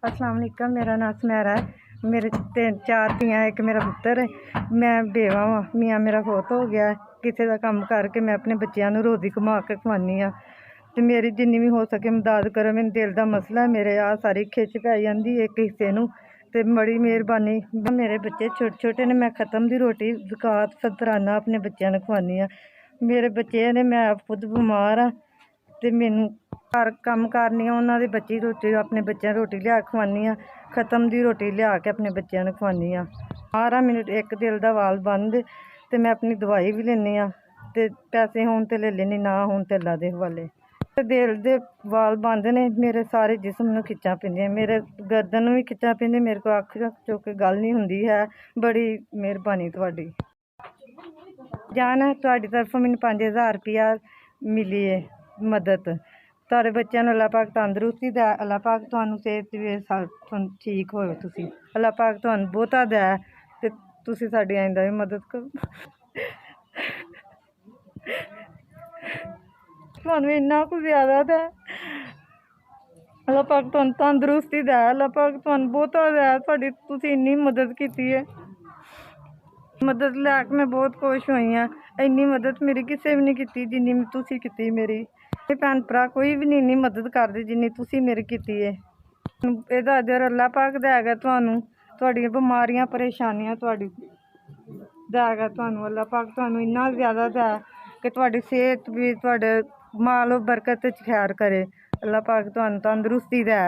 अस्सलाम वालेकुम। मेरा नाम सुनैरा है। मेरे 3-4 ਧੀਆਂ एक मेरा पुत्तर है। मैं बेवा हाँ। मियाँ मेरा फौत हो गया। किसी का काम करके मैं अपने बच्चों को रोज़ी कमा के खवानी हाँ। तो मेरी जिन्नी भी हो सके मदद करो। मेरे दिल का मसला है। मेरे आ सारी खिच पै जाती एक हिस्से नूं ते बड़ी मेहरबानी। मेरे बच्चे छोटे छोटे ने। मैं खत्म दी रोटी ज़कात फतराना अपने बच्चों को खवानी हाँ। मेरे बच्चे ने मैं खुद बीमार हाँ ते मैनू घर कम करनी उन्होंने बच्ची रोटी अपने बच्चों रोटी लिया खवानी हाँ। खत्म दी रोटी लिया के अपने बच्चों को खवानी हाँ। सारा मेरे एक दिल का वाल बंद ते मैं अपनी दवाई भी लेनी हाँ ते पैसे होन ते ले लेनी ना होन ते अल्लाह दे हवाले। दिल दे वाल बंद ने। मेरे सारे जिस्म नूं खिच्चां पैंदियां। मेरे गर्दन नूं भी खिच्चां पैंदियां। मेरे को अख चुक के गल नहीं हुंदी है। बड़ी मेहरबानी तुहाडी। जान तुहाडी तरफों मैनूं 5000 रुपया मिली है मदद। तुहाडे बच्चों नूं अल्लाह पाक तंदरुस्ती दे। अल्लाह पाक तुहानूं सेहत ठीक होए। तुसीं अल्लाह पाक तुहानूं बहुता दे ते तुसीं साडी आइंदा भी मदद करो। तुहानूं इन्ना कुछ ज़्यादा दे। अल्लाह पाक तुहानूं तंदरुस्ती दे। अल्लाह पाक तुहानूं बहुता दे। तुहाडी तुसीं इन्नी मदद कीती है। मदद लैके मैं बहुत खुश हुई हाँ। इन्नी मदद मेरी किसी भी नहीं की जिन्नी तुसीं कीती मेरी। भैन भरा कोई भी नहीं इन्नी मदद करदे जिन्नी तुसीं मेरी कीती है। एह्दा अजर अल्लाह पाक देगा तुहानूं। तुहाडियां बमारियां परेशानियां तुहाडी देगा तुहानूं। अल्लाह पाक तुहानूं इन्ना ज़्यादा दे कि तुहाडी सेहत भी तुहाडे माल बरकत च खैर करे। अल्लाह पाक तुहानूं तंदरुस्ती दे।